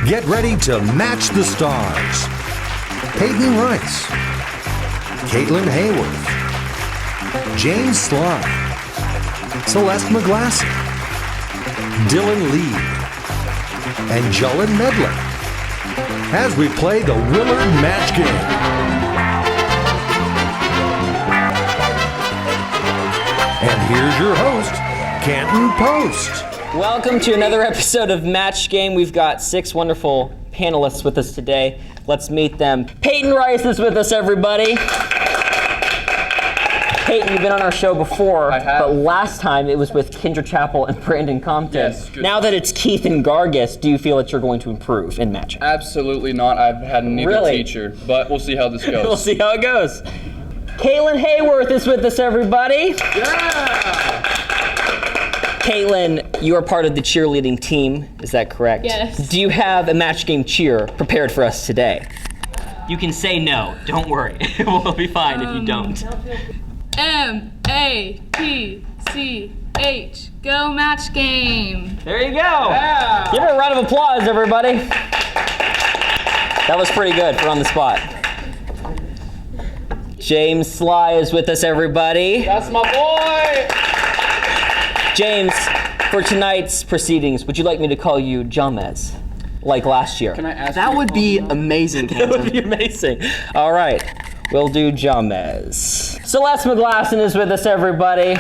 Get ready to match the stars. Peyton Rice, Caitlin Hayworth, James Sly, Celeste McGlasson, Dylon Lee, and Juhlin Medlin as we play the Willard match game. And here's your host, Canton Post. Welcome to another episode of Match Game. We've got 6 wonderful panelists with us today. Let's meet them. Peyton Rice is with us, everybody. Peyton, you've been on our show before, I have. But last time it was with Kendra Chappell and Brandon Compton. Yes, good. Now that it's Keith and Gargus, do you feel that you're going to improve in matching? Absolutely not. I've had neither Really? teacher, but we'll see how this goes. We'll see how it goes. Caitlin Hayworth is with us, everybody. Yeah! Caitlin, you are part of the cheerleading team, is that correct? Yes. Do you have a match game cheer prepared for us today? You can say no, don't worry. We'll be fine if you don't. M-A-T-C-H, go match game. There you go. Yeah. Give her a round of applause, everybody. That was pretty good for on the spot. James Sly is with us, everybody. That's my boy! James, for tonight's proceedings, would you like me to call you Jamez, like last year? Can I ask That you would be amazing, That would Canton. be amazing. All right, we'll do Jamez. Celeste McGlasson is with us, everybody.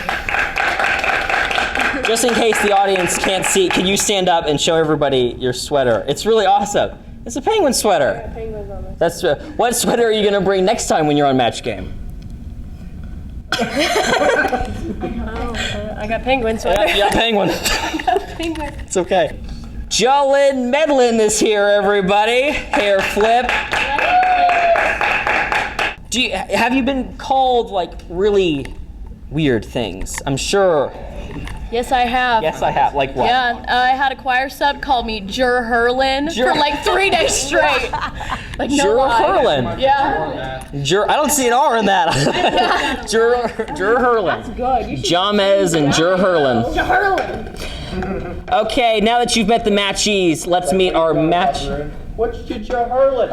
Just in case the audience can't see, can you stand up and show everybody your sweater? It's really awesome. It's a penguin sweater. That's what sweater are you going to bring next time when you're on Match Game? I got penguin sweater. Yeah, penguin. Penguin. It's okay. Juhlin Medlin is here, everybody. Hair flip. Have you been called like really weird things? I'm sure. Yes, I have. Yes, I have. Like what? Yeah, I had a choir sub called me Jurhurlin for like 3 days straight. Like no lie. Jurhurlin. Yeah. I don't see an R in that. Jurhurlin. Good. You should Jamez and Jurhurlin. Jurhurlin. Okay, now that you've met the matchees, let's meet our match. What's your Jurhurlin?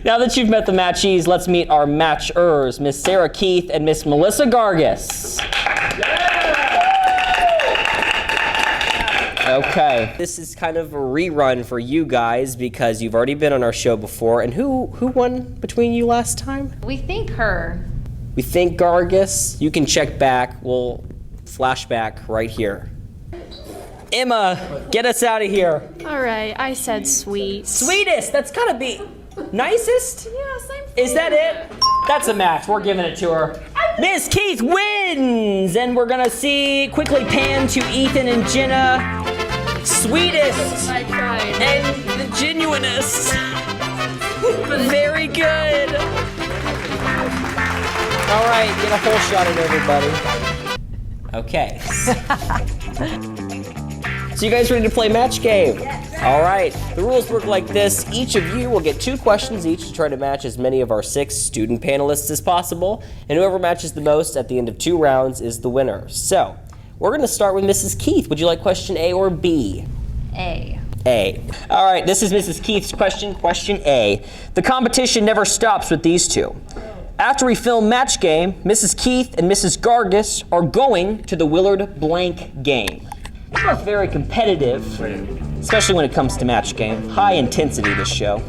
Now that you've met the matchees, let's meet our matchers, Miss Sarah Keith and Miss Melissa Gargus. Okay. This is kind of a rerun for you guys because you've already been on our show before. And who won between you last time? We think her. We think Gargus. You can check back. We'll flashback right here. Emma, get us out of here. All right, I said sweet. Sweetest, that's gotta be nicest? Yeah, same thing. Is that it? That's a match. We're giving it to her. Miss Keith wins! And we're gonna see quickly pan to Ethan and Jenna. Sweetest I tried. and the genuinest. Very good. All right, get a whole shot at everybody. Okay. So you guys ready to play match game? Yes. All right. The rules work like this. Each of you will get 2 questions each to try to match as many of our 6 student panelists as possible. And whoever matches the most at the end of 2 rounds is the winner. So we're going to start with Mrs. Keith. Would you like question A or B? A. A. All right. This is Mrs. Keith's question. Question A. The competition never stops with these 2. After we film Match Game, Mrs. Keith and Mrs. Gargus are going to the Willard blank game. They're both very competitive, especially when it comes to Match Game. High intensity, this show.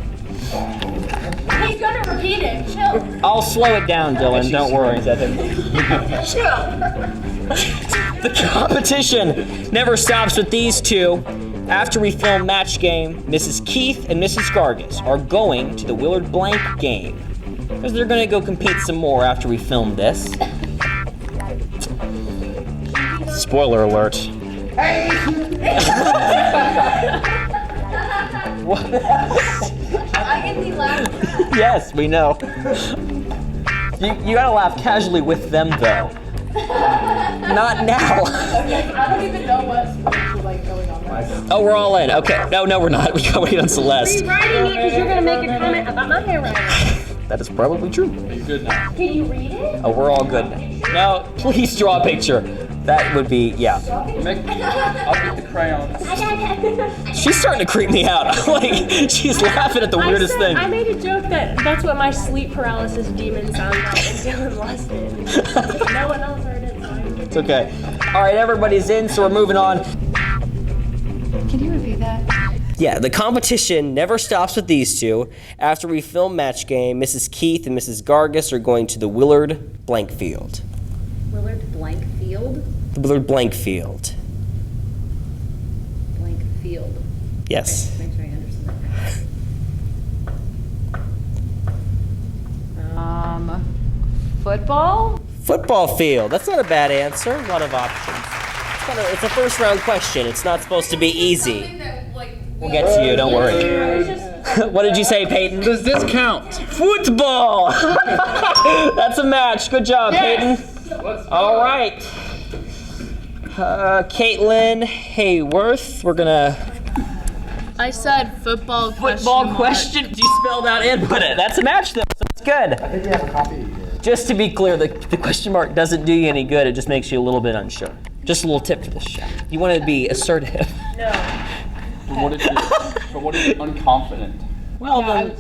He's gonna repeat it. Chill. I'll slow it down, Dylan, don't worry. The competition never stops with these 2. After we film Match Game, Mrs. Keith and Mrs. Gargus are going to the Willard blank game. Because they're gonna go compete some more after we film this. Spoiler alert. I get the laugh. Yes, we know. You gotta laugh casually with them, though. Not now. I don't even know what's like going on right now. Oh, we're all in. Okay. No, we're not. We gotta wait on Celeste. Rewriting it because you're gonna make a comment about my handwriting. That is probably true. Are you good now? Can you read it? Oh, we're all good now. Now, please draw a picture. That would be, yeah. I'll get the crayons. She's starting to creep me out. Like, she's laughing at the weirdest thing. I made a joke that that's what my sleep paralysis demon sounds like, and Dylan lost it. No one else heard it. It's okay. All right, everybody's in, so we're moving on. Can you repeat that? Yeah, the competition never stops with these two. After we film match game, Mrs. Keith and Mrs. Gargus are going to the Willard blank field. Willard blank field? The Willard blank field. Blank field. Yes. Okay, make sure I understand. Football? Football field. That's not a bad answer. A lot of options. It's a first round question. It's not supposed to be easy. We'll get to you, don't worry. What did you say, Peyton? Does this count? Football! That's a match. Good job, Peyton. All right. Caitlin Hayworth. We're gonna... I said football question. Football question? You spelled out and put it. That's a match, though, so it's good. I think you have a copy. Just to be clear, the question mark doesn't do you any good. It just makes you a little bit unsure. Just a little tip for this show. You want to be assertive. No. But what if you're unconfident? Well, then,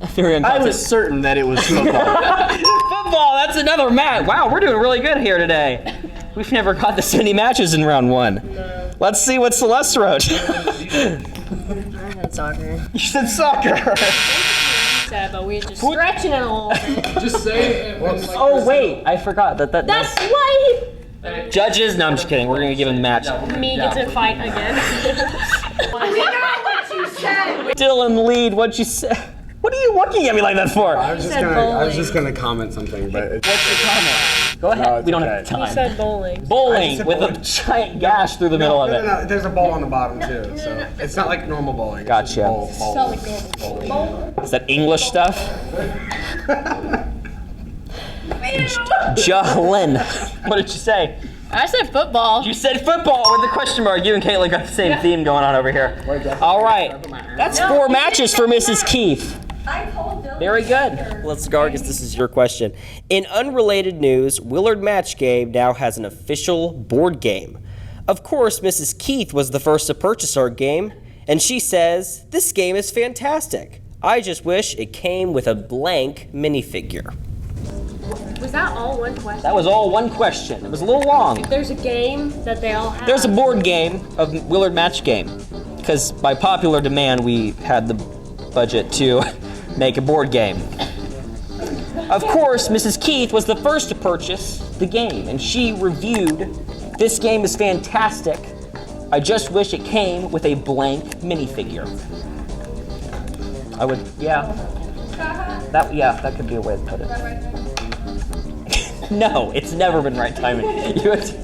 very I unconfident. was certain that it was football. Football, that's another match. Wow, we're doing really good here today. We've never got this many matches in round one. No. Let's see what Celeste wrote. I said soccer. You said soccer. But we're just stretching it a little bit. Just say it. Oh, wait, I forgot that. That's why Judges? No, I'm just kidding. We're going to give him a match. me gets to fight again. Dylan, lead. What'd you say? What are you looking at me like that for? I was just gonna comment something, but it's What's your comment? Go ahead. No, it's we don't okay. have time. He said bowling. Bowling said with bowling. a giant gash through the middle of it. No, there's a bowl on the bottom too, so it's not like normal bowling. It's Gotcha. just bowl. Is that English stuff? Juhlin. What did you say? I said football. You said football with the question mark. You and Caitlin got the same theme going on over here. All right. That's 4 matches for Mrs. Keith. Very good. Let's Gargus, this is your question. In unrelated news, Willard Match Game now has an official board game. Of course, Mrs. Keith was the first to purchase our game, and she says, "This game is fantastic. I just wish it came with a blank minifigure." Was that all one question? That was all one question. It was a little long. There's a game that they all have. There's a board game of Willard Match Game, because by popular demand, we had the budget to make a board game. Of course, Mrs. Keith was the first to purchase the game, and she reviewed, "This game is fantastic. I just wish it came with a blank minifigure." I would, yeah. That could be a way to put it. No, it's never been right timing. You would...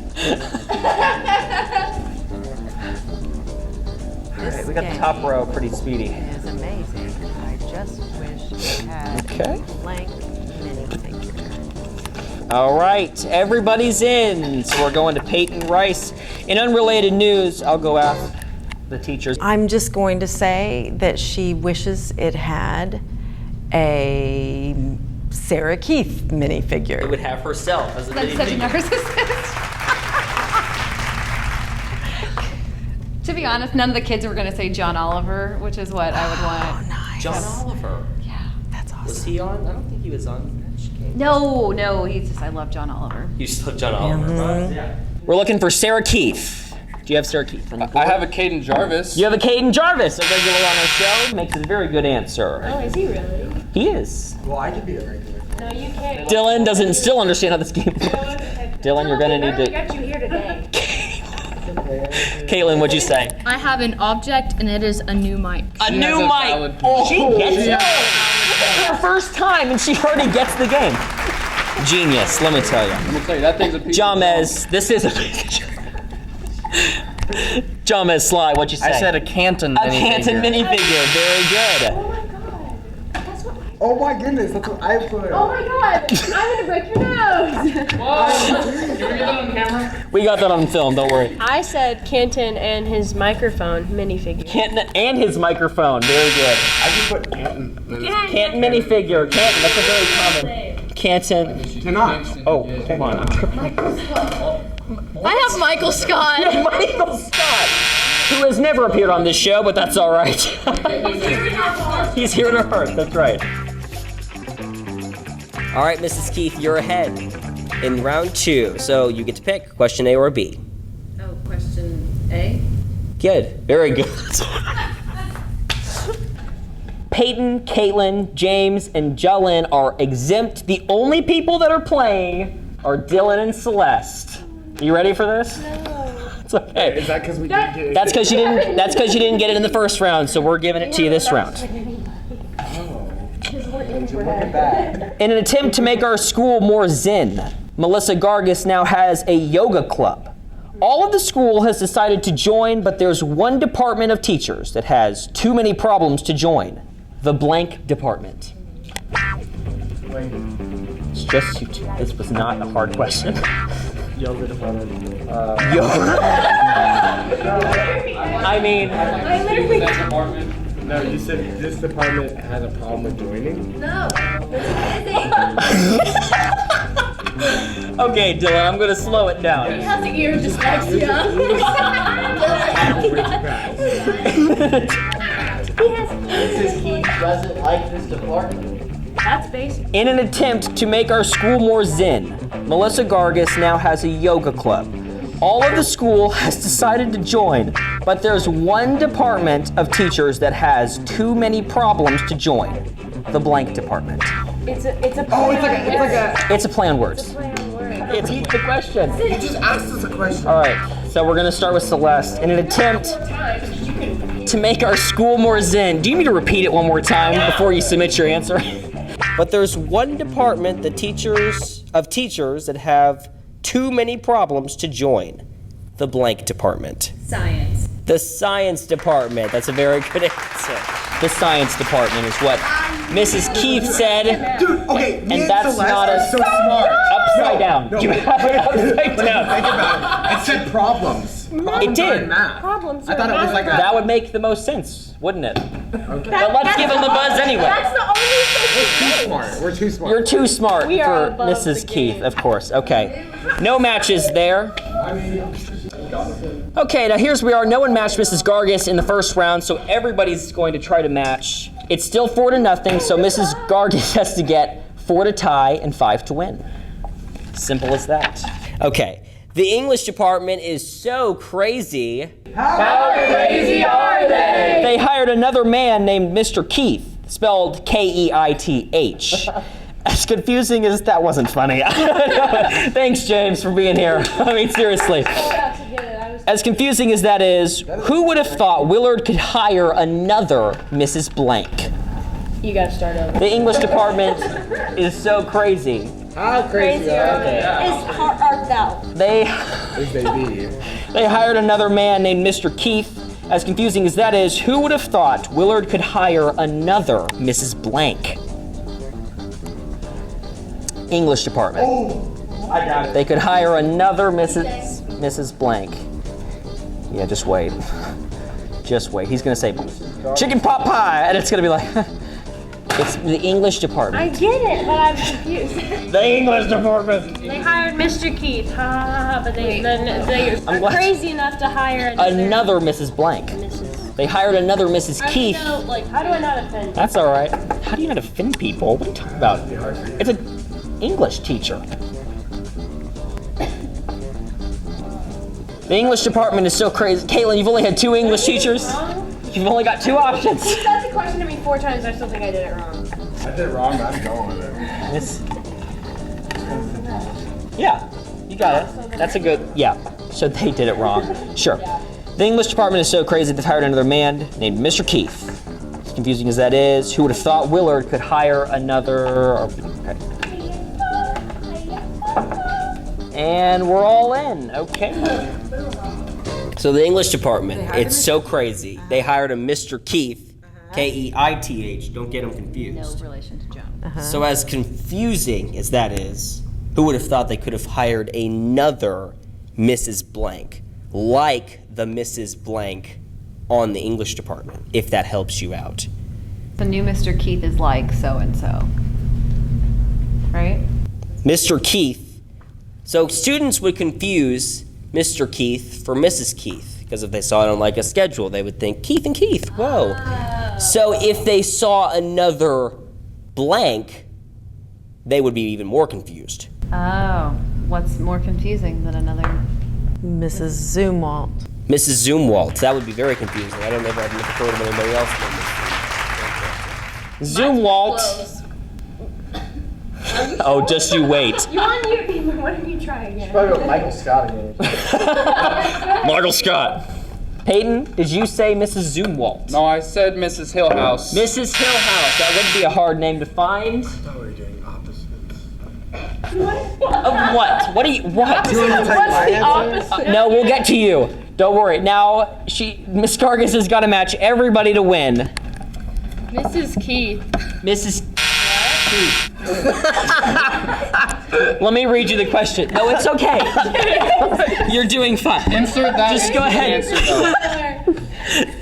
Alright, we got the top row pretty speedy. Is amazing. I just wish it had Okay. blank minifigure. All right, everybody's in. So we're going to Peyton Rice. In unrelated news, I'll go ask the teachers. I'm just going to say that she wishes it had a Sarah Keith minifigure. Would have herself as a That's such a minifigure. narcissist. To be honest, none of the kids were going to say John Oliver, which is what I would want. Nice. John Oliver. Yeah. That's awesome. Was he on? I don't think he was on Match Game. No, he's just, I love John Oliver. You just love John Oliver. Yeah. We're looking for Sarah Keith. Do you have Sarah Keith? On the I board? have a Caden Jarvis. You have a Caden Jarvis, a regular on our show. Makes it a very good answer. Oh, is he really? He is. Well, I could be a regular. No, you can't. Dylan doesn't still understand how this game works. Dylan, you're gonna need We to. got you here today. Caitlin, what'd you say? I have an object, and it is a new mic. A She new has a mic. valid Oh, point. she gets it. It's her first time, and she already gets the game. Genius, let me tell you. I'm gonna tell you, that thing's a piece of Jamez, this is a Jamez Sly, what'd you say? I said a Canton a Canton minifigure. Very good. Oh my god. That's what Oh my goodness, that's what I put. Oh my god. I'm gonna break your nose. Whoa! Can we get that on camera? We got that on film, don't worry. I said Canton and his microphone minifigure. Canton and his microphone. Very good. I could put Canton. Canton minifigure. Canton, that's a very common. Canton. Cannot. Oh, hold on. I have Michael Scott. Michael Scott, who has never appeared on this show, but that's all right. He's here to hurt, that's right. All right, Mrs. Keith, you're ahead in round 2. So you get to pick question A or B. Oh, question A? Good, very good. Peyton, Caitlin, James, and Juhlin are exempt. The only people that are playing are Dylon and Celeste. You ready for this? No. It's okay. Is that because we didn't get it? That's because you didn't. That's because you didn't get it in the first round. So we're giving it to you this round. In an attempt to make our school more zen, Melissa Gargus now has a yoga club. All of the school has decided to join, but there's one department of teachers that has too many problems to join. The blank department. It's just you two. This was not a hard question. Yoga department. Yoga. I mean, I literally. That department. No, you said this department has a problem with joining? No. okay, Dylon, I'm gonna slow it down. He has ear dyslexia. Mrs. Keith doesn't like this department. That's basic. In an attempt to make our school more zen, Melissa Gargus now has a yoga club. All of the school has decided to join, but there's one department of teachers that has too many problems to join. The blank department. It's a Oh, it's like a. It's a play on words. play on words. It's the question. You just asked us a question. All right, so we're gonna start with Celeste. In an attempt to make our school more zen. Do you need me to repeat it one more time before you submit your answer? But there's one department, the teachers that have too many problems to join. The blank department. Science. The science department. That's a very good answer. The science department is what Mrs. Keith said. Dude, okay, me And that's Celeste not are a so smart. upside down. No, You wait. have it upside Think down. about it. It said problems. Problems did. are in math. Problems I thought it was like a. That would make the most sense, wouldn't it? Okay. But let's give him the buzz anyway. That's the only Too thing. smart. We're too smart. You're too smart We are for above Mrs. the Keith, game. of course. Okay. No matches there. Okay, now here's where we are. No one matched Mrs. Gargus in the first round, so everybody's going to try to match. It's still 4-0, so Mrs. Gargus has to get 4 to tie and 5 to win. Simple as that. Okay. The English department is so crazy. How crazy are they? They hired another man named Mr. Keith, spelled Keith. As confusing as that wasn't funny. Thanks, James, for being here. I mean, seriously. As confusing as that is, who would have thought Willard could hire another Mrs. Blank? You gotta start over. The English department is so crazy. How crazy are they? Art thou? They Is they be? They hired another man named Mr. Keith. As confusing as that is, who would have thought Willard could hire another Mrs. Blank? English department. I got it. They could hire another Mrs. Blank. Yeah, just wait. Just wait. He's gonna say chicken pot pie, and it's gonna be like, it's the English department. I get it, but I'm confused. The English department. They hired Mr. Keith, ha ha ha, but they I'm are glad- crazy enough to hire Another Mrs. Blank. Mrs. They hired another Mrs. How do you Keith. know, like, how do I not offend? That's all right. How do you not offend people? What are you talking about? It's an English teacher. The English department is so crazy. Caitlin, you've only had 2 English teachers. You've only got 2 options. He said the question to me 4 times. I still think I did it wrong. I did it wrong, but I'm going with it. It's, yeah, you got it. That's a good, yeah. So they did it wrong. Sure. The English department is so crazy they've hired another man named Mr. Keith. As confusing as that is, who would have thought Willard could hire another, okay. And we're all in, okay. So the English department, it's so crazy. They hired a Mr. Keith, Keith, don't get them No confused. relation to John. So as confusing as that is, who would have thought they could have hired another Mrs. Blank, like the Mrs. Blank on the English department, if that helps you out. The new Mr. Keith is like so-and-so. Right? Mr. Keith So students would confuse Mr. Keith for Mrs. Keith, because if they saw it on like a schedule, they would think Keith and Keith, whoa. So if they saw another blank, they would be even more confused. Oh, what's more confusing than another? Mrs. Zumwalt. Mrs. Zumwalt, that would be very confusing. I don't know if I've never heard of anybody else named Zumwalt. Close. Oh, just you wait. You on mute. Why don't you try again? Probably with Michael Scott again. Michael Scott. Peyton, did you say Mrs. Zumwalt? No, I said Mrs. Hillhouse. Mrs. Hillhouse, that would be a hard name to find. I thought we were doing opposites. Of what? What do you, what? Do you want to take my answer? No, we'll get to you. Don't worry. Now, Miss Gargus has got to match everybody to win. Mrs. Keith. Mrs. Keith. Let me read you the question. No, it's okay. You're doing fine. Insert that. Just go ahead. Answer, though.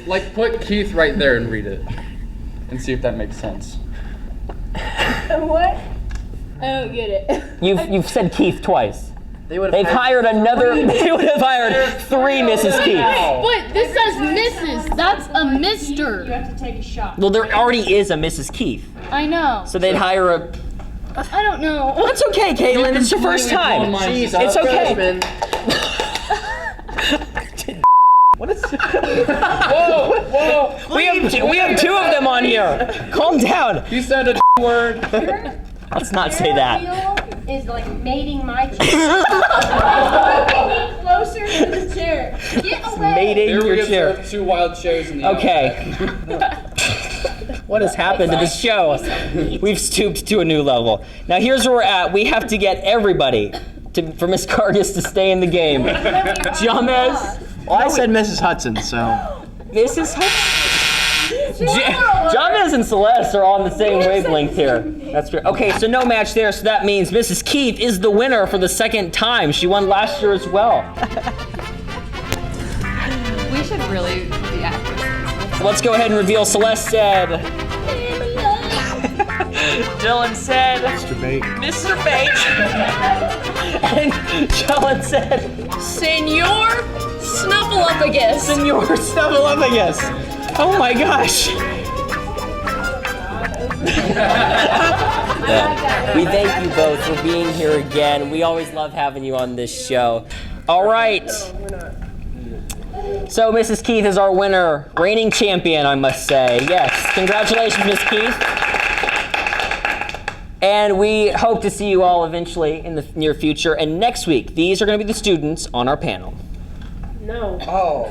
Like, put Keith right there and read it. And see if that makes sense. What? I don't get it. You've said Keith twice. They would They've hired another. They would have hired 3 Mrs. Keith. But this says Mrs. That's a You Mister. have to take a shot. Well, there already is a Mrs. Keith, I know. so they'd hire a. I don't know. That's okay, Caitlin. It's your first time. Jeez, It's okay. freshman. What is? Whoa! We have 2 of them on here. Calm down. You said a word. Let's not say that. Is like mating my chair. Closer to the chair. Get away. Mating Here we your have chair. 2 wild chairs in the Okay. What has happened to the show? We've stooped to a new level. Now here's where we're at. We have to get everybody for Miss Gargus to stay in the game. Jamez. Well, I said Mrs. Hudson, so. Mrs. Jamez and Celeste are on the same wavelength here. That's true. Okay, so no match there, so that means Mrs. Keith is the winner for the 2nd time. She won last year as well. We should really be accurate. Let's go ahead and reveal. Celeste said. Dylan said. Mr. Bate. Mr. Bate. And Dylan said. Senor Snuffleupagus. Senor Snuffleupagus. Oh my gosh. We thank you both for being here again. We always love having you on this show. All right. So Mrs. Keith is our winner, reigning champion, I must say. Yes, congratulations, Miss Keith. And we hope to see you all eventually in the near future. And next week, these are going to be the students on our panel. No. Oh.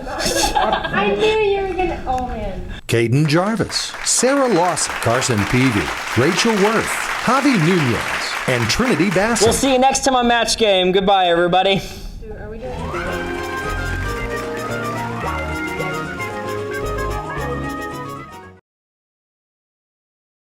I knew you were gonna. Oh man. Caden Jarvis, Sarah Lawson, Carson Peavy, Rachel Worth, Javi Nunez, and Trinity Bassett. We'll see you next time on Match Game. Goodbye, everybody. Are we doing?